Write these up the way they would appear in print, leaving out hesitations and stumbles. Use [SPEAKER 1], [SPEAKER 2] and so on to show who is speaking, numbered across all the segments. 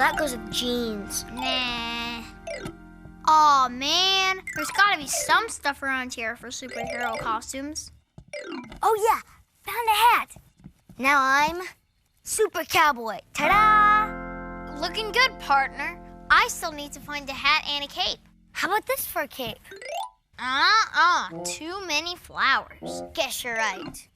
[SPEAKER 1] that goes with jeans.
[SPEAKER 2] Nah. Aw, man. There's gotta be some stuff around here for superhero costumes.
[SPEAKER 1] Oh, yeah. Found a hat. Now I'm Super Cowboy. Ta-da!
[SPEAKER 2] Looking good, partner. I still need to find a hat and a cape.
[SPEAKER 1] How about this for a cape?
[SPEAKER 2] Too many flowers.
[SPEAKER 1] Guess you're right.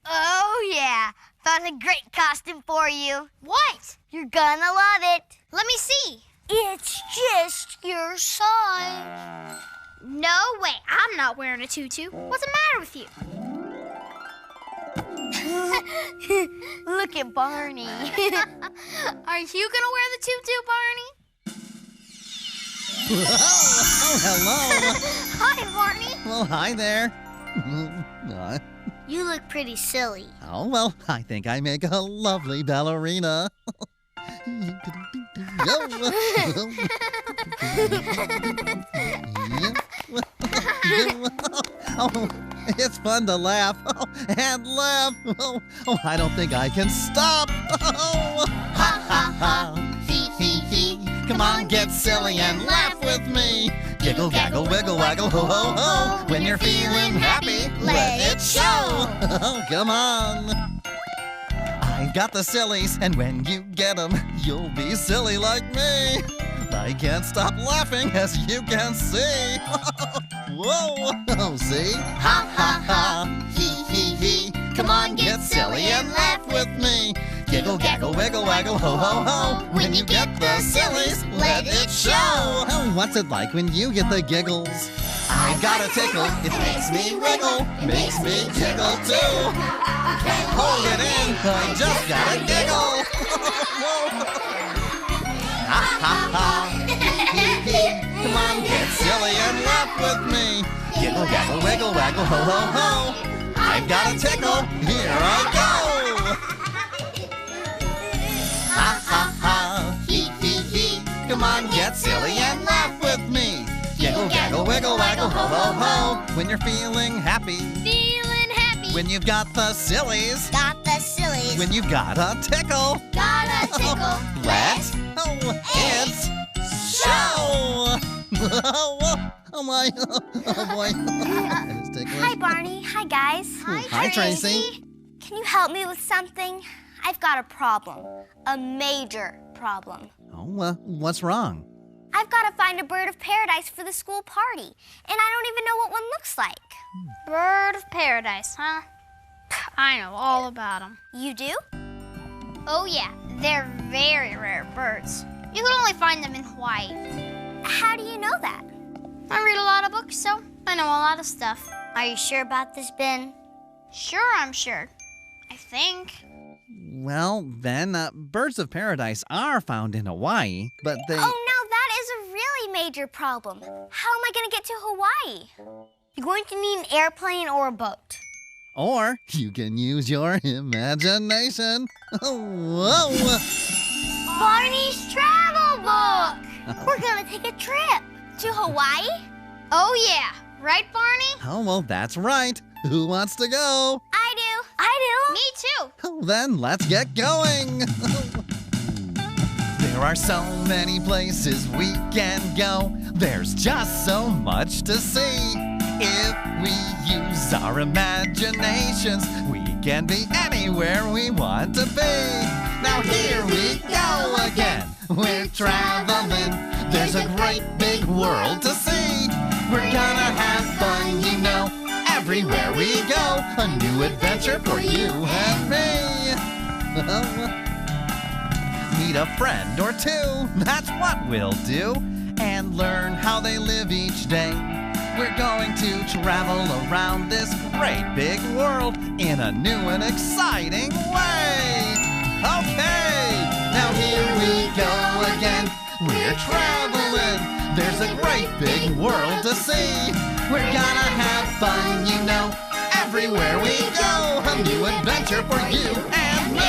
[SPEAKER 1] Oh, yeah. Found a great costume for you.
[SPEAKER 2] What?
[SPEAKER 1] You're gonna love it.
[SPEAKER 2] Let me see.
[SPEAKER 1] It's just your size.
[SPEAKER 2] No way. I'm not wearing a tutu. What's the matter with you?
[SPEAKER 1] Look at Barney.
[SPEAKER 2] Are you gonna wear the tutu, Barney?
[SPEAKER 3] Oh, hello.
[SPEAKER 2] Hi, Barney.
[SPEAKER 3] Well, hi there.
[SPEAKER 1] You look pretty silly.
[SPEAKER 3] Oh, well, I think I make a lovely ballerina. Oh, it's fun to laugh and laugh. I don't think I can stop. Ha ha ha, hee hee hee. Come on, get silly and laugh with me. Giggle, gaggle, wiggle, waggle, ho ho ho. When you're feeling happy, let it show. Oh, come on. I've got the sillies, and when you get them, you'll be silly like me. I can't stop laughing, as you can see. Whoa, see? Ha ha ha, hee hee hee. Come on, get silly and laugh with me. Giggle, gaggle, wiggle, waggle, ho ho ho. When you get the sillies, let it show. Oh, what's it like when you get the giggles? I've got a tickle, it makes me wiggle, makes me jiggle too. Can't hold it in, I just gotta giggle. Ha ha ha, hee hee hee. Come on, get silly and laugh with me. Giggle, gaggle, wiggle, waggle, ho ho ho. I've got a tickle, here I go. Ha ha ha, hee hee hee. Come on, get silly and laugh with me. Giggle, gaggle, wiggle, waggle, ho ho ho. When you're feeling happy.
[SPEAKER 2] Feeling happy.
[SPEAKER 3] When you've got the sillies.
[SPEAKER 1] Got the sillies.
[SPEAKER 3] When you've got a tickle.
[SPEAKER 2] Got a tickle.
[SPEAKER 3] Let's it show. Oh my, oh boy. It is ticklish.
[SPEAKER 1] Hi, Barney. Hi, guys.
[SPEAKER 3] Hi, Tracy.
[SPEAKER 1] Can you help me with something? I've got a problem. A major problem.
[SPEAKER 3] Oh, what's wrong?
[SPEAKER 1] I've got to find a bird of paradise for the school party, and I don't even know what one looks like.
[SPEAKER 2] Bird of paradise, huh? I know all about them.
[SPEAKER 1] You do?
[SPEAKER 2] Oh yeah, they're very rare birds. You can only find them in Hawaii.
[SPEAKER 1] How do you know that?
[SPEAKER 2] I read a lot of books, so I know a lot of stuff.
[SPEAKER 1] Are you sure about this, Ben?
[SPEAKER 2] Sure, I'm sure. I think.
[SPEAKER 3] Well, Ben, birds of paradise are found in Hawaii, but they...
[SPEAKER 1] Oh, no, that is a really major problem. How am I going to get to Hawaii? You're going to need an airplane or a boat.
[SPEAKER 3] Or you can use your imagination. Whoa!
[SPEAKER 1] Barney's travel book! We're going to take a trip to Hawaii?
[SPEAKER 2] Oh yeah, right, Barney?
[SPEAKER 3] Oh, well, that's right. Who wants to go?
[SPEAKER 1] I do. I do.
[SPEAKER 2] Me too.
[SPEAKER 3] Oh, then let's get going. There are so many places we can go. There's just so much to see. If we use our imaginations, we can be anywhere we want to be. Now here we go again. We're traveling. There's a great big world to see. We're gonna have fun, you know. Everywhere we go, a new adventure for you and me. Meet a friend or two, that's what we'll do, and learn how they live each day. We're going to travel around this great big world in a new and exciting way. Okay, now here we go again. We're traveling, there's a great big world to see. We're gonna have fun, you know, everywhere we go. A new adventure for you and me.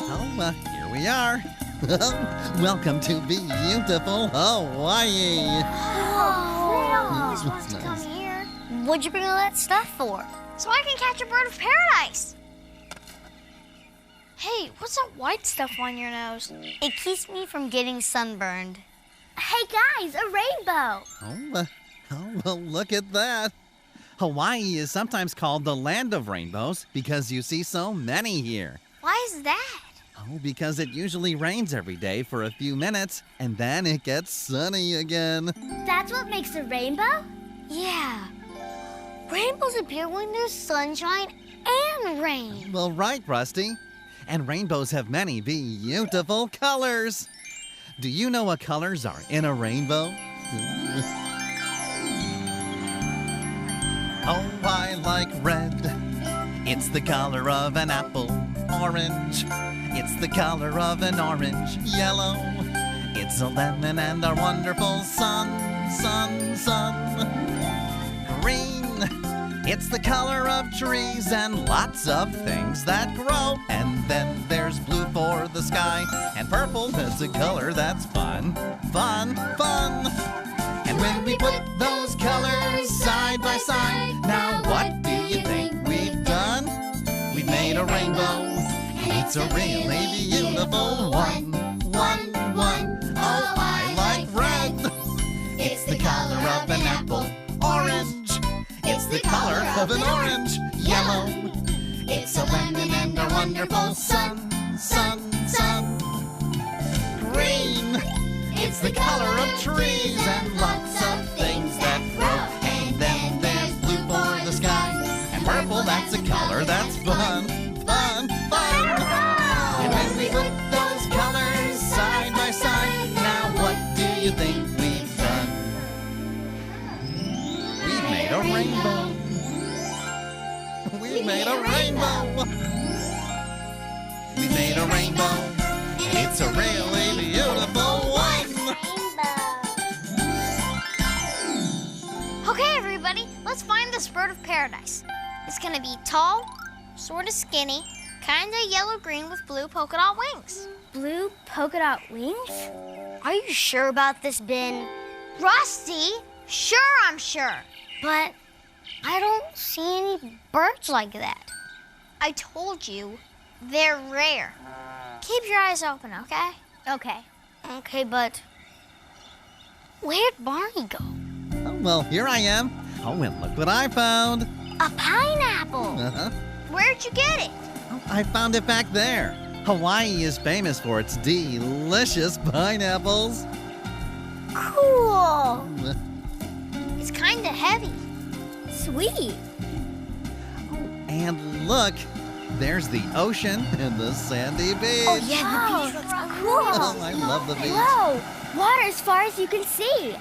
[SPEAKER 3] Oh, here we are. Welcome to beautiful Hawaii.
[SPEAKER 1] Oh, I always wanted to come here. What'd you bring all that stuff for?
[SPEAKER 2] so I can catch a bird of paradise. Hey, what's that white stuff on your nose?
[SPEAKER 1] It keeps me from getting sunburned. Hey guys, a rainbow!
[SPEAKER 3] Well, look at that. Hawaii is sometimes called the land of rainbows because you see so many here.
[SPEAKER 2] Why is that?
[SPEAKER 3] Oh, because it usually rains every day for a few minutes, and then it gets sunny again.
[SPEAKER 1] That's what makes a rainbow? Yeah. Rainbows appear when there's sunshine and rain.
[SPEAKER 3] Well, right, Rusty. And rainbows have many beautiful colors. Do you know what colors are in a rainbow? Oh, I like red. It's the color of an apple. Orange. It's the color of an orange. Yellow. It's a lemon and our wonderful sun. Green. It's the color of trees and lots of things that grow. And then there's blue for the sky. And purple, that's a color that's fun. And when we put those colors side by side, now what do you think we've done? We've made a rainbow, and it's a really beautiful one. Oh, I like red. It's the color of an apple. Orange. It's the color of an orange. Yellow. It's a lemon and a wonderful sun. Green. It's the color of trees and lots of things that grow. And then there's blue for the sky. And purple, that's a color that's fun. And when we put those colors side by side, now what do you think we've done? We've made a rainbow. We made a rainbow. We made a rainbow. And it's a really beautiful one.
[SPEAKER 2] Okay, everybody, let's find this bird of paradise. It's gonna be tall, sort of skinny, kinda yellow-green with blue polka dot wings.
[SPEAKER 1] Blue polka dot wings? Are you sure about this, Ben?
[SPEAKER 2] Rusty? Sure, I'm sure.
[SPEAKER 1] But I don't see any birds like that.
[SPEAKER 2] I told you, they're rare. Keep your eyes open, okay?
[SPEAKER 1] Okay, but where'd Barney go?
[SPEAKER 3] Oh, well, here I am. Oh, and look what I found.
[SPEAKER 1] A pineapple!
[SPEAKER 3] Uh-huh.
[SPEAKER 2] Where'd you get it?
[SPEAKER 3] Oh, I found it back there. Hawaii is famous for its delicious pineapples.
[SPEAKER 1] Cool!
[SPEAKER 2] It's kinda heavy.
[SPEAKER 1] Sweet!
[SPEAKER 3] And look, there's the ocean and the sandy beach.
[SPEAKER 1] Oh, yeah, the beach looks cool!
[SPEAKER 3] Oh, I love the beach.
[SPEAKER 1] Whoa! Water as far as you can see.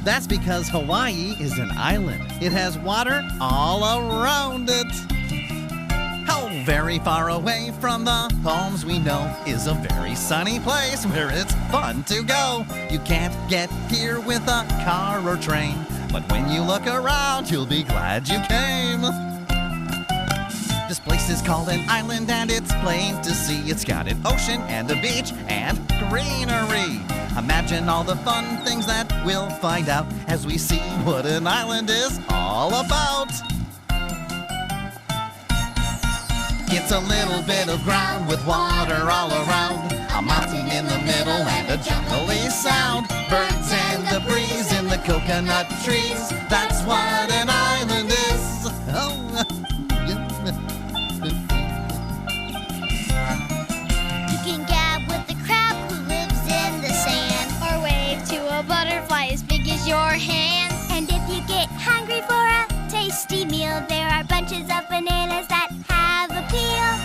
[SPEAKER 3] That's because Hawaii is an island. It has water all around it. Oh, very far away from the homes we know is a very sunny place where it's fun to go. You can't get here with a car or train, but when you look around, you'll be glad you came. This place is called an island and it's plain to see. It's got an ocean and a beach and greenery. Imagine all the fun things that we'll find out as we see what an island is all about. It's a little bit of ground with water all around, a mountain in the middle and a jungly sound, birds and the breeze in the coconut trees. That's what an island is. Oh.
[SPEAKER 2] You can gab with the crab who lives in the sand, or wave to a butterfly as big as your hand.
[SPEAKER 1] And if you get hungry for a tasty meal, there are bunches of bananas that have appeal.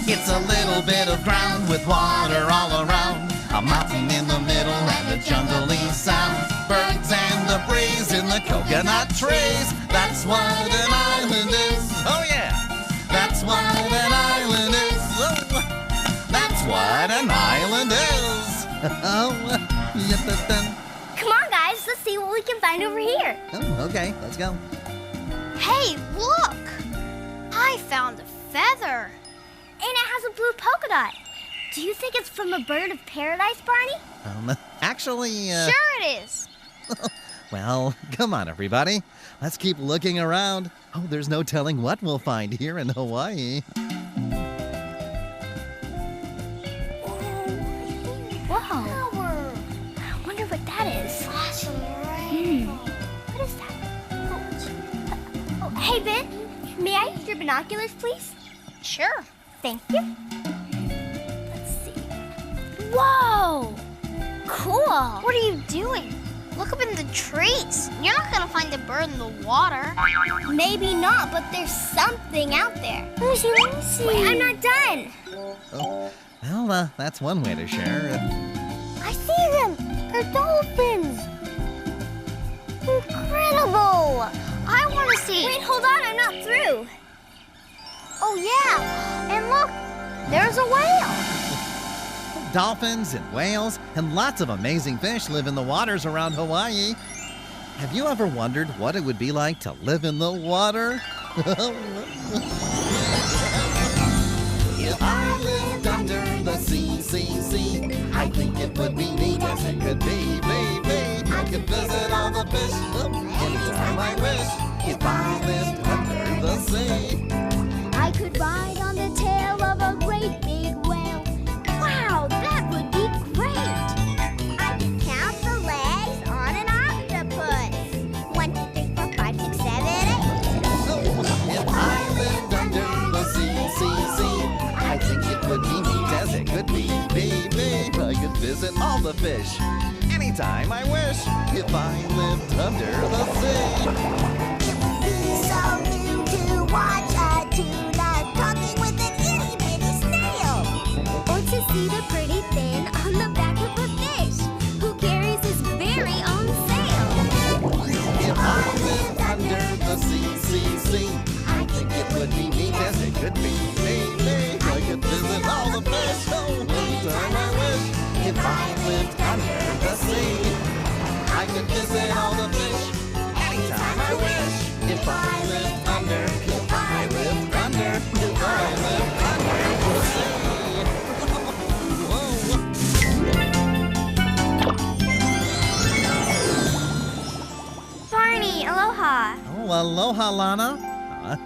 [SPEAKER 3] It's a little bit of ground with water all around, a mountain in the middle and a jungly sound, birds and the breeze in the coconut trees. That's what an island is. Oh yeah, that's what an island is. Oh, that's what an island is.
[SPEAKER 1] Come on, guys, let's see what we can find over here.
[SPEAKER 3] Oh, okay, let's go.
[SPEAKER 2] Hey, look! I found a feather.
[SPEAKER 1] And it has a blue polka dot. Do you think it's from a bird of paradise, Barney?
[SPEAKER 3] Actually,
[SPEAKER 2] Sure it is.
[SPEAKER 3] Well, come on, everybody. Let's keep looking around. Oh, there's no telling what we'll find here in Hawaii.
[SPEAKER 1] Whoa. I wonder what that is. What is that? Oh, hey, Ben. May I use your binoculars, please?
[SPEAKER 2] Sure.
[SPEAKER 1] Thank you. Let's see. Whoa! Cool.
[SPEAKER 2] What are you doing? Look up in the trees. You're not gonna find a bird in the water.
[SPEAKER 1] Maybe not, but there's something out there. Let me see, let me see. Wait, I'm not done.
[SPEAKER 3] Oh, well, that's one way to share.
[SPEAKER 1] I see them. They're dolphins. Incredible.
[SPEAKER 2] I want to see.
[SPEAKER 1] Wait, hold on. I'm not through.
[SPEAKER 2] Oh, yeah. And look, there's a whale.
[SPEAKER 3] Dolphins and whales and lots of amazing fish live in the waters around Hawaii. Have you ever wondered what it would be like to live in the water? If I lived under the sea, I think it would be neat as it could be, baby. I could visit all the fish anytime I wish. If I lived under the sea,
[SPEAKER 1] I could ride on the tail of a great big whale. Wow, that would be great. I could count the legs on an octopus. 1, 2, 3, 4, 5, 6, 7, 8.
[SPEAKER 3] if I lived under the sea, I think it would be neat as it could be, baby. I could visit all the fish anytime I wish. If I lived under the sea.
[SPEAKER 1] So new to watch a tuna talking with an itty bitty snail, or to see the pretty fin on the back of a fish who carries his very own sail.
[SPEAKER 3] If I lived under the sea, I think it would be neat as it could be, baby. I could visit all the fish anytime I wish. If I lived under the sea, I could visit all the fish anytime I wish. If I lived under, if I lived under, if I lived under the sea.
[SPEAKER 1] Barney, aloha.
[SPEAKER 3] Oh, aloha, Lana.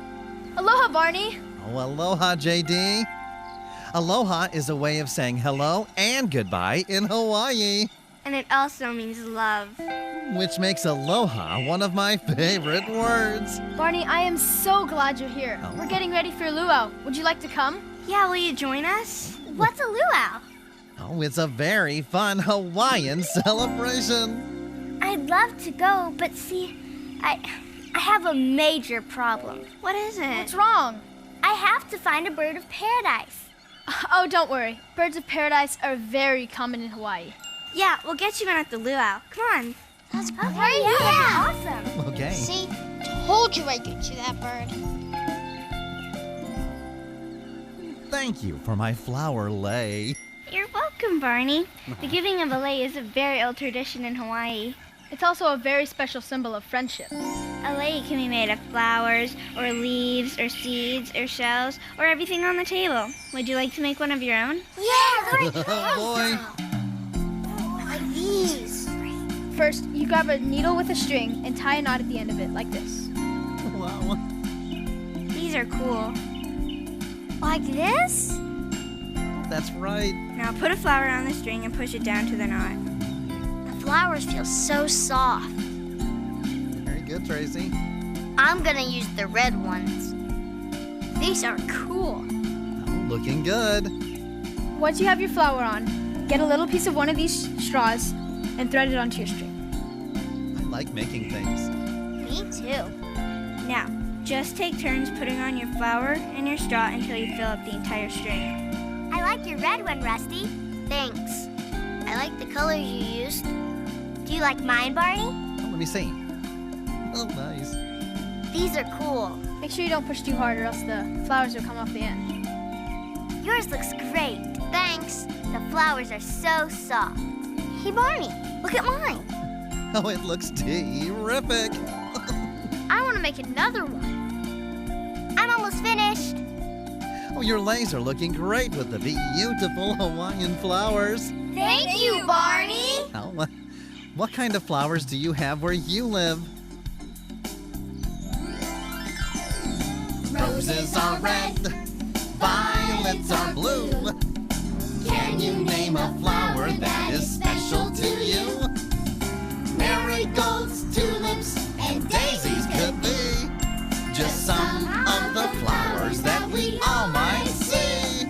[SPEAKER 2] Aloha, Barney.
[SPEAKER 3] Oh, aloha, JD. Aloha is a way of saying hello and goodbye in Hawaii,
[SPEAKER 1] And it also means love.
[SPEAKER 3] which makes aloha one of my favorite words.
[SPEAKER 4] Barney, I am so glad you're here.
[SPEAKER 3] Oh.
[SPEAKER 4] We're getting ready for luau. Would you like to come?
[SPEAKER 1] Yeah, will you join us? What's a luau?
[SPEAKER 3] Oh, it's a very fun Hawaiian celebration.
[SPEAKER 1] I'd love to go, but see, I have a major problem. What is it?
[SPEAKER 4] What's wrong?
[SPEAKER 1] I have to find a bird of paradise.
[SPEAKER 4] Oh, don't worry. Birds of paradise are very common in Hawaii.
[SPEAKER 1] Yeah, we'll get you in at the luau. Come on.
[SPEAKER 2] That's great.
[SPEAKER 1] Okay, yeah, awesome.
[SPEAKER 3] Okay.
[SPEAKER 2] See, told you I'd get you that bird.
[SPEAKER 3] Thank you for my flower lei.
[SPEAKER 1] You're welcome, Barney. The giving of a lei is a very old tradition in Hawaii.
[SPEAKER 4] It's also a very special symbol of friendship.
[SPEAKER 1] A lei can be made of flowers, or leaves, or seeds, or shells, or everything on the table. Would you like to make one of your own? Yeah,
[SPEAKER 3] Oh, boy.
[SPEAKER 1] like these.
[SPEAKER 4] First, you grab a needle with a string and tie a knot at the end of it, like this.
[SPEAKER 3] Wow.
[SPEAKER 1] These are cool. Like this?
[SPEAKER 3] That's right.
[SPEAKER 1] Now put a flower on the string and push it down to the knot.
[SPEAKER 2] The flowers feel so soft.
[SPEAKER 3] Very good, Tracy.
[SPEAKER 2] I'm gonna use the red ones. These are cool.
[SPEAKER 3] Oh, looking good.
[SPEAKER 4] Once you have your flower on, get a little piece of one of these straws and thread it onto your string.
[SPEAKER 3] I like making things.
[SPEAKER 2] Me too.
[SPEAKER 1] Now, just take turns putting on your flower and your straw until you fill up the entire string. I like your red one, Rusty.
[SPEAKER 2] Thanks. I like the colors you used.
[SPEAKER 1] Do you like mine, Barney?
[SPEAKER 3] Oh, let me see. Oh, nice.
[SPEAKER 2] These are cool.
[SPEAKER 4] Make sure you don't push too hard or else the flowers will come off the end.
[SPEAKER 1] Yours looks great.
[SPEAKER 2] Thanks.
[SPEAKER 1] The flowers are so soft. Hey, Barney, look at mine.
[SPEAKER 3] Oh, it looks terrific.
[SPEAKER 2] I want to make another one.
[SPEAKER 1] I'm almost finished.
[SPEAKER 3] Oh, your leis are looking great with the beautiful Hawaiian flowers.
[SPEAKER 1] Thank you, Barney.
[SPEAKER 3] Oh, what kind of flowers do you have where you live? Roses are red, violets are blue. Can you name a flower that is special to you? Marigolds, tulips, and daisies could be just some of the flowers that we all might see.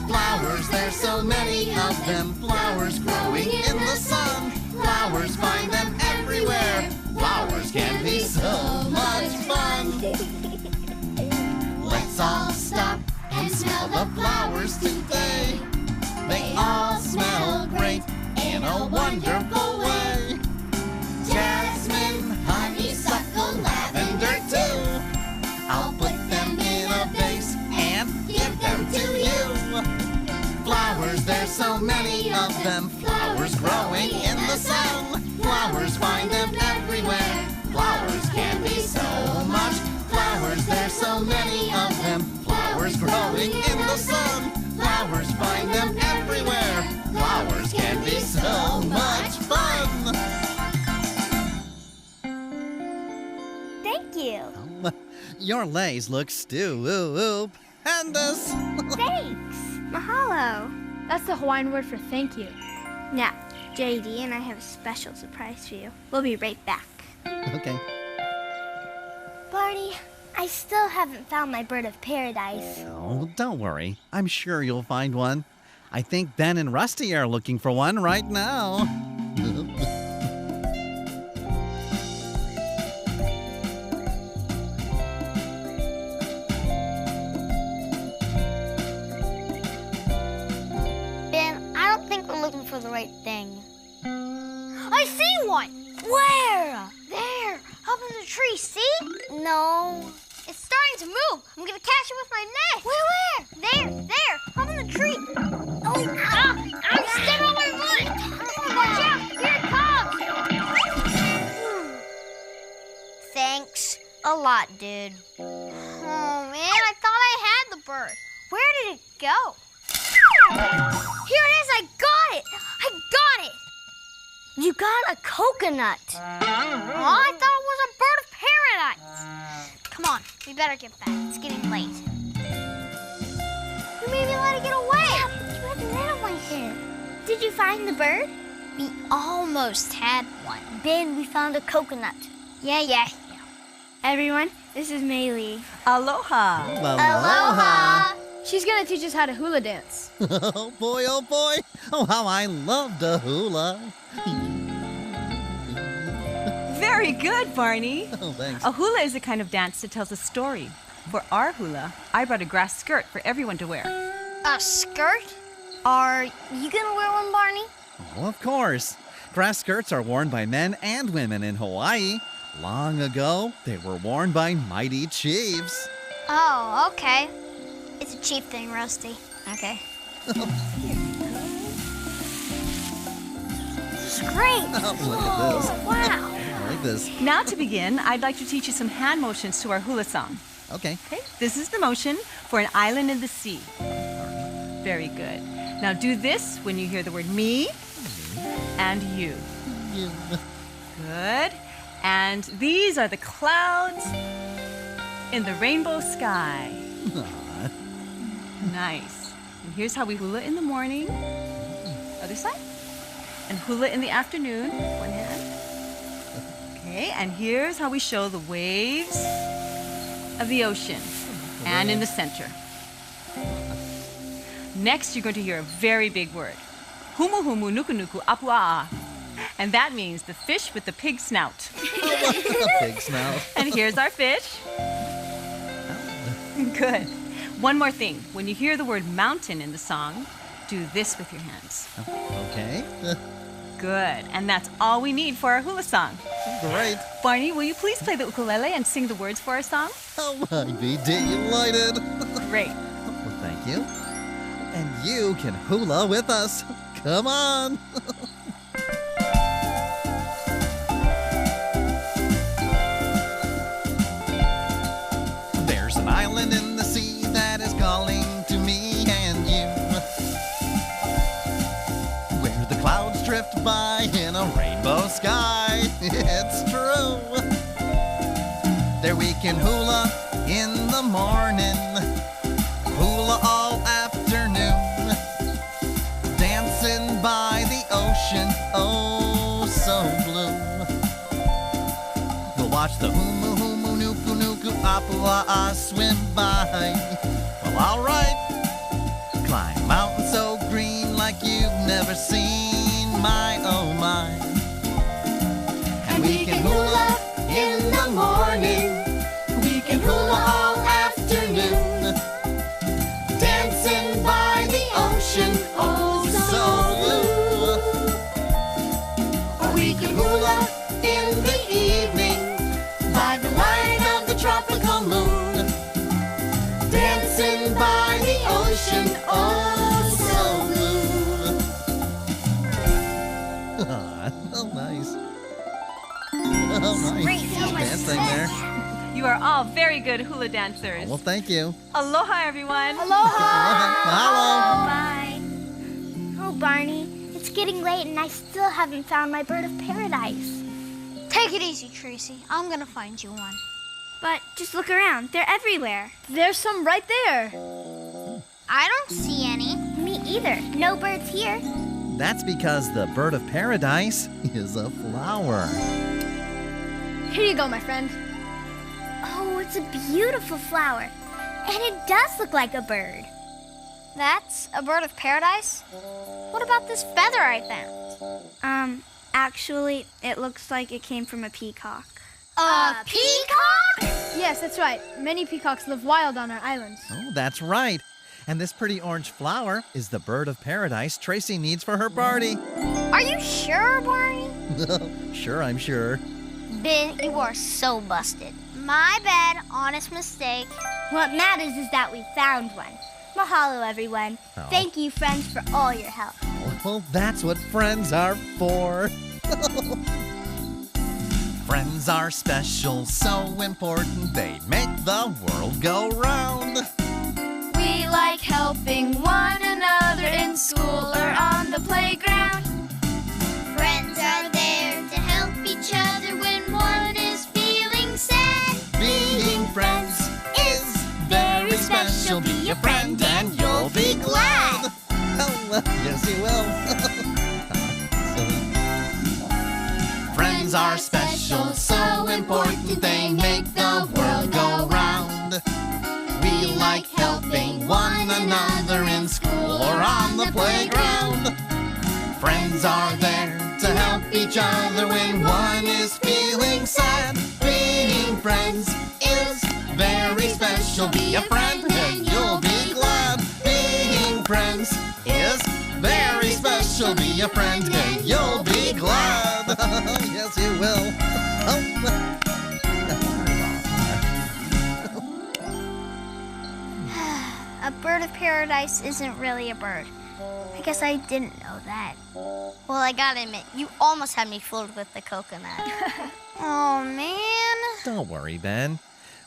[SPEAKER 3] Flowers, there's so many of them. Flowers growing in the sun. Flowers, find them everywhere. Flowers can be so much fun. Let's all stop and smell the flowers today. They all smell great in a wonderful way. Jasmine, honeysuckle, lavender too. I'll put them in a vase and give them to you. Flowers, there's so many of them. Flowers growing in the sun. Flowers, find them everywhere. Flowers can be so much. Flowers, there's so many of them. Flowers growing in the sun. Flowers, find them everywhere. Flowers can be so much fun.
[SPEAKER 1] Thank you.
[SPEAKER 3] Your leis look stupendous.
[SPEAKER 1] Thanks. Mahalo.
[SPEAKER 4] That's the Hawaiian word for thank you.
[SPEAKER 1] Now, JD and I have a special surprise for you. We'll be right back.
[SPEAKER 3] Okay.
[SPEAKER 1] Barney, I still haven't found my bird of paradise.
[SPEAKER 3] Oh, don't worry. I'm sure you'll find one. I think Ben and Rusty are looking for one right now.
[SPEAKER 2] Ben, I don't think we're looking for the right thing. I see one!
[SPEAKER 1] Where?
[SPEAKER 2] There, up in the tree, see? No. It's starting to move. I'm gonna catch it with my net. Where? There, up in the tree. Oh, I'm stepping on my foot. Watch out, here it comes. Thanks a lot, dude. Oh, man, I thought I had the bird. Where did it go? Here it is, I got it.
[SPEAKER 1] You got a coconut.
[SPEAKER 2] Oh, I thought it was a bird of paradise. Come on, we better get back. It's getting late. You made me let it get away.
[SPEAKER 1] Yeah, but you had the net on my head. Did you find the bird?
[SPEAKER 2] We almost had one.
[SPEAKER 1] Ben, we found a coconut.
[SPEAKER 2] Yeah.
[SPEAKER 1] Everyone, this is Maylee.
[SPEAKER 5] Aloha.
[SPEAKER 2] Aloha.
[SPEAKER 4] She's gonna teach us how to hula dance.
[SPEAKER 3] Oh boy, oh boy. Oh, how I love the hula.
[SPEAKER 5] Very good, Barney.
[SPEAKER 3] Oh, thanks.
[SPEAKER 5] A hula is a kind of dance that tells a story. For our hula, I brought a grass skirt for everyone to wear.
[SPEAKER 2] A skirt? Are you gonna wear one, Barney?
[SPEAKER 3] Oh, of course. Grass skirts are worn by men and women in Hawaii. Long ago, they were worn by mighty chiefs.
[SPEAKER 2] Oh, okay. It's a cheap thing, Rusty. Okay.
[SPEAKER 1] This is great.
[SPEAKER 3] Oh, look at this.
[SPEAKER 1] Wow.
[SPEAKER 3] I like this.
[SPEAKER 5] Now to begin, I'd like to teach you some hand motions to our hula song.
[SPEAKER 3] Okay.
[SPEAKER 5] Okay, this is the motion for an island in the sea. Very good. Now do this when you hear the word me and you. Good. And these are the clouds in the rainbow sky.
[SPEAKER 3] Aw.
[SPEAKER 5] Nice. And here's how we hula in the morning. Other side. And hula in the afternoon. One hand. Okay, and here's how we show the waves of the ocean. And in the center. Next, you're going to hear a very big word. Humu humu nuku nuku apua'a. And that means the fish with the pig snout.
[SPEAKER 3] Big snout.
[SPEAKER 5] And here's our fish. Good. One more thing. When you hear the word mountain in the song, do this with your hands.
[SPEAKER 3] Okay.
[SPEAKER 5] Good. And that's all we need for our hula song.
[SPEAKER 3] Great.
[SPEAKER 5] Barney, will you please play the ukulele and sing the words for our song?
[SPEAKER 3] Oh, I'd be delighted.
[SPEAKER 5] Great.
[SPEAKER 3] Well, thank you. And you can hula with us. Come on. There's an island in the sea that is calling to me and you, where the clouds drift by in a rainbow rainbow sky. It's true. There we can hula in the morning, hula all afternoon, dancing by the ocean, oh so blue. We'll watch the humu humu nuku nuku apua swim by. Well, alright. Climb mountains so green like you've never seen, my oh my. And we can hula in the morning, we can hula all afternoon, dancing by the ocean, oh so blue. Or we can hula in the evening, by the light of the tropical moon, dancing by the ocean, oh so blue. Oh, nice. Oh, nice.
[SPEAKER 2] Great.
[SPEAKER 3] Dancing there.
[SPEAKER 5] You are all very good hula dancers.
[SPEAKER 3] Well, thank you.
[SPEAKER 5] Aloha, everyone.
[SPEAKER 3] Mahalo.
[SPEAKER 1] Bye. Oh, Barney, it's getting late and I still haven't found my bird of paradise.
[SPEAKER 2] Take it easy, Tracy. I'm gonna find you one.
[SPEAKER 1] But just look around. They're everywhere.
[SPEAKER 4] There's some right there.
[SPEAKER 2] I don't see any.
[SPEAKER 1] Me either. No birds here.
[SPEAKER 3] That's because the bird of paradise is a flower.
[SPEAKER 4] Here you go, my friend.
[SPEAKER 1] Oh, it's a beautiful flower. And it does look like a bird.
[SPEAKER 2] That's a bird of paradise? What about this feather I found?
[SPEAKER 1] Actually, it looks like it came from a peacock.
[SPEAKER 2] A peacock?
[SPEAKER 4] Yes, that's right. Many peacocks live wild on our islands.
[SPEAKER 3] Oh, that's right. And this pretty orange flower is the bird of paradise Tracy needs for her party.
[SPEAKER 2] Are you sure, Barney?
[SPEAKER 3] Sure, I'm sure.
[SPEAKER 2] Ben, you are so busted. My bad, honest mistake.
[SPEAKER 1] What matters is that we found one. Mahalo, everyone.
[SPEAKER 3] Oh.
[SPEAKER 1] Thank you, friends, for all your help.
[SPEAKER 3] Well, that's what friends are for. Friends are special, so important, they make the world go round.
[SPEAKER 6] We like helping one another in school or on the playground.
[SPEAKER 2] Friends are there to help each other when one is feeling sad.
[SPEAKER 3] Being friends is very special. Be a friend and you'll be glad. Oh, yes, you will. Silly. Friends are special, so important, they make the world go round. We like helping one another in school or on the playground. Friends are there to help each other when one is feeling sad. Being friends is very special. Be a friend and you'll be glad. Being friends is very special. Be a friend and you'll be glad. Yes, you will.
[SPEAKER 2] A bird of paradise isn't really a bird. I guess I didn't know that. Well, I gotta admit, you almost had me fooled with the coconut. Oh, man.
[SPEAKER 3] Don't worry, Ben.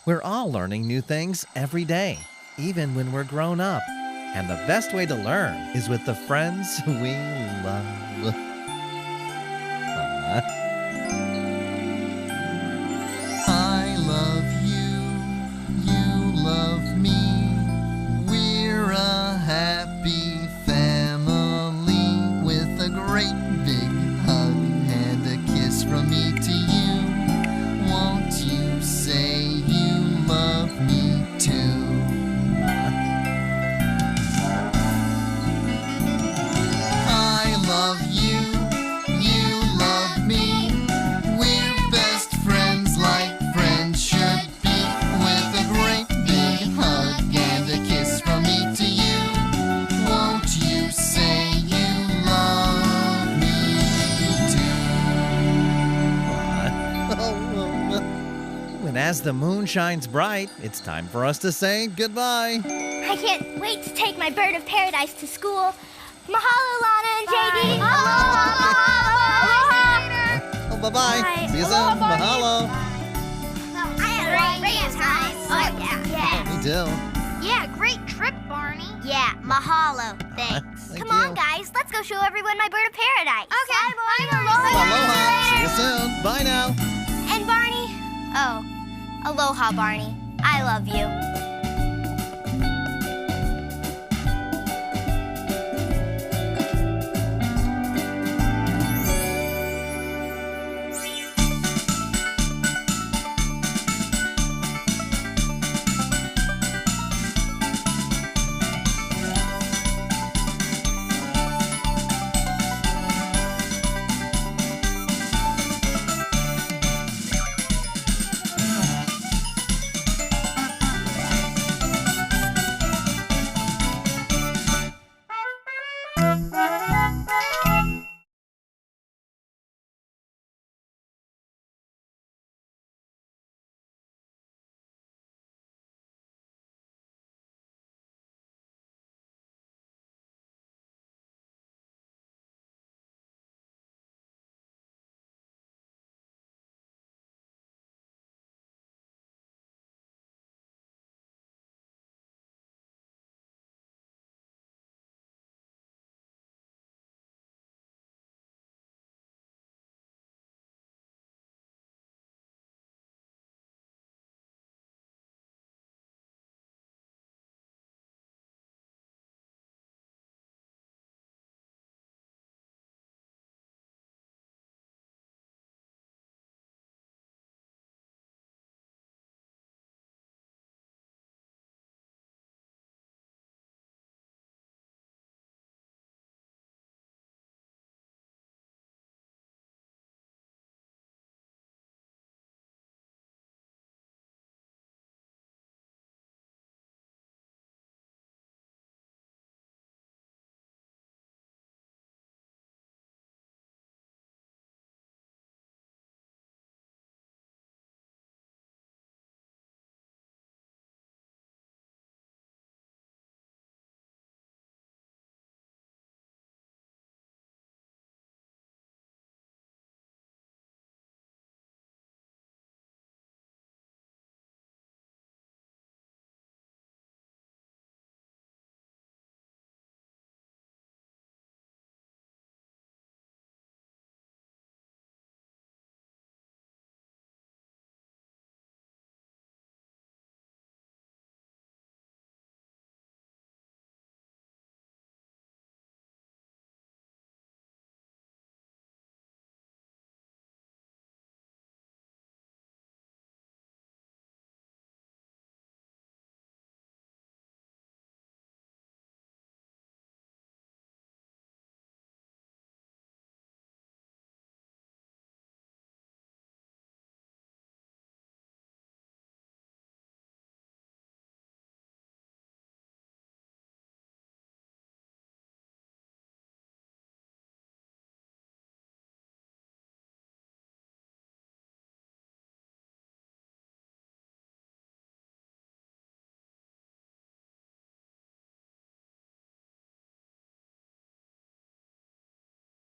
[SPEAKER 3] We're all learning new things every day, even when we're grown up. And the best way to learn is with the friends we love. I love you, you love me. We're a happy family with a great big hug and a kiss from me to you. Won't you say you love me too? I love you, you love me. We're best friends like friends should be. With a great big hug and a kiss from me to you. Won't you say you love me too? And as the moon shines bright, it's time for us to say goodbye.
[SPEAKER 1] I can't wait to take my bird of paradise to school. Mahalo, Lana and JD.
[SPEAKER 3] Oh, bye-bye.
[SPEAKER 1] Bye.
[SPEAKER 3] See you soon.
[SPEAKER 4] Aloha, Barney.
[SPEAKER 3] Mahalo.
[SPEAKER 1] I had a great time. Oh, yeah.
[SPEAKER 3] Me too.
[SPEAKER 2] Yeah, great trip, Barney.
[SPEAKER 1] Yeah, mahalo. Thanks.
[SPEAKER 3] Thank
[SPEAKER 1] Come on,
[SPEAKER 3] you.
[SPEAKER 1] guys. Let's go show everyone my bird of paradise.
[SPEAKER 2] Okay.
[SPEAKER 1] Bye, Barney.
[SPEAKER 3] Aloha. See you soon. Bye now.
[SPEAKER 1] And Barney. Oh, aloha, Barney. I love you.